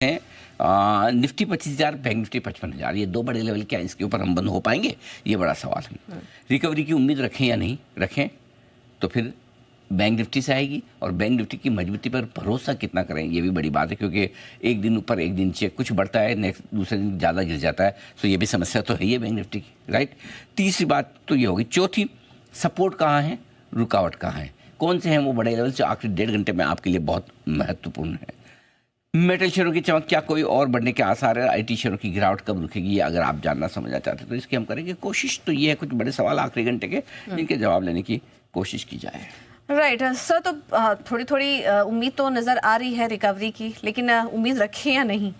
हैं Nifty 25,000, bank Nifty 55,000, ये दो बड़े लेवल क्या इसके ऊपर हम बंद हो पाएंगे, ये बड़ा सवाल है। रिकवरी की उम्मीद रखें या नहीं रखें, तो फिर बैंक निफ्टी से आएगी, और बैंक निफ्टी की मजबूती पर भरोसा कितना करें ये भी बड़ी बात है, क्योंकि एक दिन ऊपर एक दिन नीचे कुछ बढ़ता है, नेक्स्ट दूसरे दिन ज़्यादा गिर जाता है, तो ये भी समस्या तो है ही है बैंक निफ्टी की, राइट। तीसरी बात तो ये होगी। चौथी, सपोर्ट कहाँ है, रुकावट कहाँ है, कौन से हैं वो बड़े लेवल जो आखिरी 1.5 घंटे में आपके लिए बहुत महत्वपूर्ण है। मेटल शेयरों की चमक क्या कोई और बढ़ने के आसार है, आईटी शेयरों की गिरावट कब रुकेगी, ये अगर आप जानना समझना चाहते हैं तो इसकी हम करेंगे कोशिश। तो ये है कुछ बड़े सवाल आखिरी घंटे के, जिनके जवाब लेने की कोशिश की जाए। राइट सर, तो थोड़ी थोड़ी उम्मीद तो नज़र आ रही है रिकवरी की, लेकिन उम्मीद रखें या नहीं?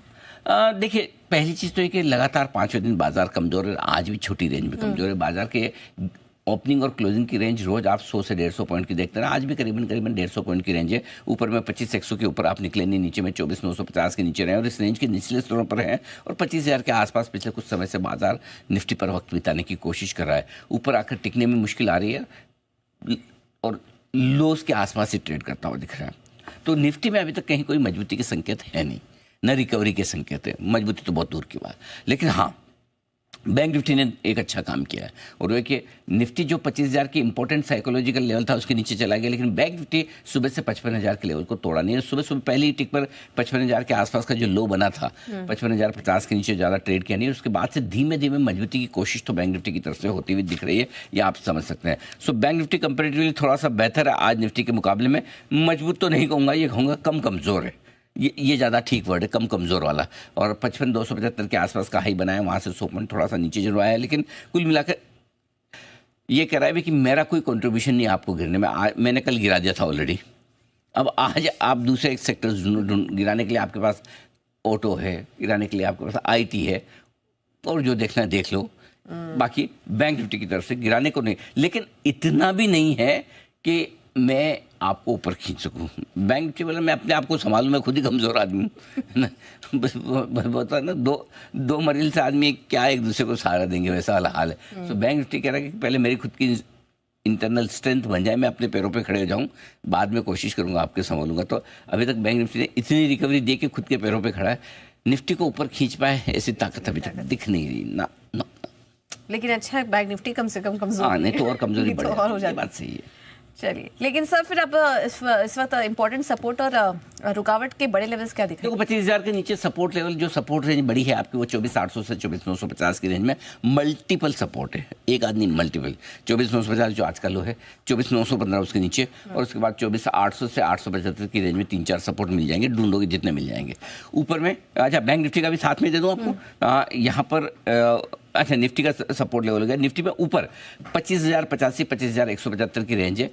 देखिए, पहली चीज़ तो ये कि लगातार 5वें दिन बाजार कमज़ोर है, आज भी छोटी रेंज में कमज़ोर है। बाजार के ओपनिंग और क्लोजिंग की रेंज रोज आप 100 से 150 पॉइंट की देखते हैं, आज भी करीबन 150 पॉइंट की रेंज है। ऊपर में 25,100 के ऊपर आप निकले नहीं, नीचे में 24,950 के नीचे रहे, और इस रेंज के निचले स्तरों पर हैं, और 25,000 के आसपास पिछले कुछ समय से बाजार निफ्टी पर वक्त बिताने की कोशिश कर रहा है। ऊपर आकर टिकने में मुश्किल आ रही है, और लोस के आसपास ही ट्रेड करता हुआ दिख रहा है। तो निफ्टी में अभी तक कहीं कोई मजबूती के संकेत है नहीं, न रिकवरी के संकेत है, मजबूती तो बहुत दूर की बात। लेकिन हाँ, बैंक निफ्टी ने एक अच्छा काम किया है, और वो कि निफ्टी जो 25,000 की इंपॉर्टेंट साइकोलॉजिकल लेवल था उसके नीचे चला गया, लेकिन बैंक निफ्टी सुबह से 55,000 के लेवल को तोड़ा नहीं है। सुबह सुबह पहली टिक पर 55,000 के आसपास का जो लो बना था, 55,050 के नीचे ज़्यादा ट्रेड किया नहीं, उसके बाद से धीमे धीमे मजबूती की कोशिश तो बैंक निफ्टी की तरफ से होती हुई दिख रही है, ये आप समझ सकते हैं। सो बैंक निफ्टी कंपेरेटिवली थोड़ा सा बेहतर है आज निफ्टी के मुकाबले में। मजबूत तो नहीं कहूँगा, ये कहूँगा कम कमज़ोर है, ये ज़्यादा ठीक वर्ड है, कम कमज़ोर वाला। और 55,275 के आसपास का हाई बनाया, वहाँ से 100 पॉइंट थोड़ा सा नीचे जरूर आया, लेकिन कुल मिलाकर ये कह रहा है भी कि मेरा कोई कंट्रीब्यूशन नहीं आपको गिरने में। मैंने कल गिरा दिया था ऑलरेडी, अब आज आप दूसरे एक सेक्टर गिराने के लिए आपके पास ऑटो है, गिराने के लिए आपके पास आईटी है, और जो देखना है देख लो। बाकी बैंक निफ्टी की तरफ से गिराने को नहीं, लेकिन इतना भी नहीं है कि मैं आपको ऊपर खींच सकूं। बैंक निफ्टी वाला मैं अपने आप को संभालूं, मैं खुद ही कमज़ोर आदमी हूँ, है ना। होता है ना, दो मरील से आदमी क्या एक दूसरे को सहारा देंगे, वैसा वाला हाल है। तो बैंक निफ्टी कह रहा है कि पहले मेरी खुद की इंटरनल स्ट्रेंथ बन जाए, मैं अपने पैरों पे खड़े हो जाऊं, बाद में कोशिश करूंगा आपके संभालूंगा। तो अभी तक बैंक निफ्टी ने इतनी रिकवरी दे के खुद के पैरों पे खड़ा है, निफ्टी को ऊपर खींच पाए ऐसी ताकत अभी तक दिख नहीं रही ना। लेकिन अच्छा है बैंक निफ्टी कम से कम कमजोर, नहीं तो और कमजोरी बढ़ जाती है, बात सही है। चलिए, लेकिन सर फिर अब इस वक्त इंपॉर्टेंट सपोर्ट और रुकावट के बड़े लेवल्स क्या दिख रहे हैं? देखो, 25,000 के नीचे सपोर्ट लेवल, जो सपोर्ट रेंज बड़ी है आपकी, वो 24,800 से 24,950 की रेंज में मल्टीपल सपोर्ट है, एक आदमी मल्टीपल। 24,950 जो आज का लो है, 24,915 उसके नीचे, और उसके बाद 24,800 से 875 की रेंज में 3-4 सपोर्ट मिल जाएंगे, ढूंढोगे जितने मिल जाएंगे। ऊपर में अच्छा बैंक निफ्टी का भी साथ में दे दूँ आपको, यहाँ पर अच्छा निफ्टी का सपोर्ट लेवल हो गया। निफ्टी में ऊपर 25,085, 25,175 की रेंज है।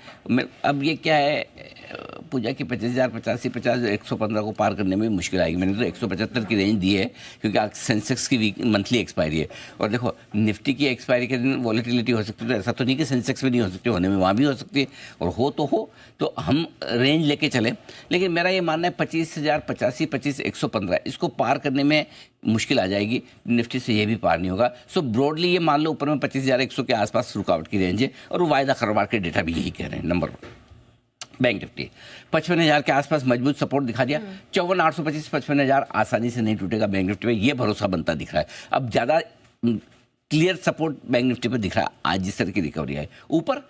अब ये क्या है पूजा की, 25,085, 50,115 को पार करने में मुश्किल आएगी। मैंने तो 175 की रेंज दी है, क्योंकि आज सेंसेक्स की मंथली एक्सपायरी है, और देखो निफ्टी की एक्सपायरी के दिन वॉलेटिलिटी हो सकती है, तो ऐसा तो नहीं कि सेंसेक्स में नहीं हो सकती, होने में वहाँ भी हो सकती है, और हो तो हम रेंज लेके चले। लेकिन मेरा ये मानना है 25,085, 25,115 इसको पार करने में मुश्किल आ जाएगी, निफ्टी से ये भी पार नहीं होगा। सो ब्रॉडली ये मान लो ऊपर में 25,100 के आसपास रुकावट की रेंज है, और वो वायदा खरबार के डेटा भी यही कह रहे हैं। नंबर 1 बैंक निफ्टी 55,000 के आसपास मजबूत सपोर्ट दिखा दिया। 54,825, 55,000 आसानी से नहीं टूटेगा बैंक निफ्टी में, ये भरोसा बनता दिख रहा है। अब ज़्यादा क्लियर सपोर्ट बैंक निफ्टी पर दिख रहा है आज जिस तरह की रिकवरी है। ऊपर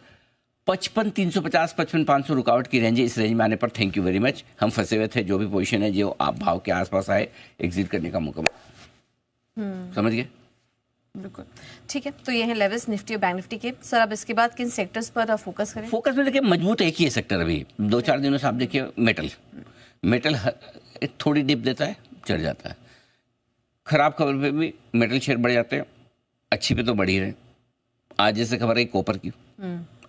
55,350, 55,500 रुकावट की रेंज है। इस रेंज में आने पर थैंक यू वेरी मच, हम फंसे हुए थे, जो भी पोजीशन है जो आप भाव के आसपास आए, एग्जिट करने का मौका समझ गए। बिल्कुल ठीक है, तो ये है लेवल्स निफ्टी और बैंक निफ्टी के। सर अब इसके बाद किन सेक्टर्स पर फोकस करें? फोकस में देखिए मजबूत एक ही है सेक्टर, अभी 2-4 दिनों से आप देखिए मेटल थोड़ी डिप देता है, चढ़ जाता है। खराब खबर पे भी मेटल शेयर बढ़ जाते हैं, अच्छी पे तो बढ़ ही रहे। आज जैसे खबर है कॉपर की,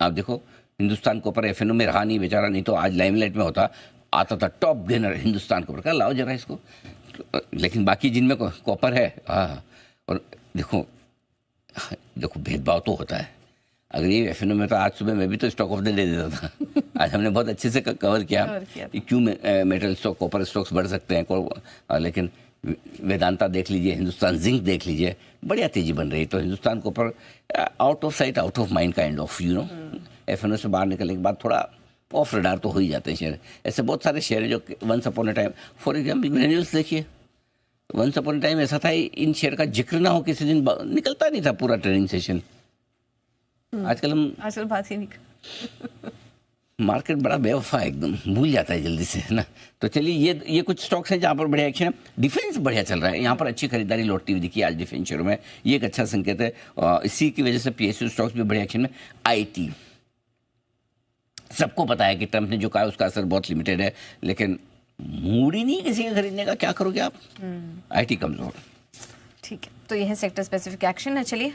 आप देखो हिंदुस्तान कॉपर एफएनओ में रहा नहीं बेचारा, नहीं तो आज लाइमलाइट में होता, आता था टॉप गेनर हिंदुस्तान कॉपर का, लाओ जरा इसको। लेकिन बाकी जिनमें कॉपर है और देखो भेदभाव तो होता है। अगर ये एफएनओ में तो आज सुबह मैं भी तो स्टॉक ऑफ द डे देता था। आज हमने बहुत अच्छे से कवर किया कि क्यों मेटल स्टॉक कॉपर स्टॉक्स बढ़ सकते हैं, लेकिन वेदांता देख लीजिए, हिंदुस्तान जिंक देख लीजिए, बढ़िया तेजी बन रही है। तो हिंदुस्तान को ऊपर out of sight out of mind kind of FnO से बाहर निकलने के बाद थोड़ा ऑफ रडार तो हो ही जाते हैं शेयर। ऐसे बहुत सारे शेयर हैं जो once upon a time, for example Granules देखिए, वंस अपॉन टाइम ऐसा था इन शेयर का जिक्र ना हो किसी दिन निकलता नहीं था पूरा ट्रेडिंग सेशन। आजकल आजकल बात ही नहीं। मार्केट बड़ा बेवफा है, एकदम भूल जाता है जल्दी से, है ना। तो चलिए ये कुछ स्टॉक्स हैं जहाँ पर बढ़िया एक्शन है। डिफेंस बढ़िया चल रहा है, यहाँ पर अच्छी खरीदारी लौटती हुई दिखी आज डिफेंस शेयर में, ये एक अच्छा संकेत है। इसी की वजह से पीएसयू स्टॉक्स भी बढ़िया एक्शन में। आईटी, सबको पता है कि ट्रंप ने जो कहा उसका असर बहुत लिमिटेड है, लेकिन मूड ही नहीं किसी का खरीदने का, क्या करोगे आप। आईटी कमजोर। ठीक है, तो ये है सेक्टर स्पेसिफिक एक्शन है। चलिए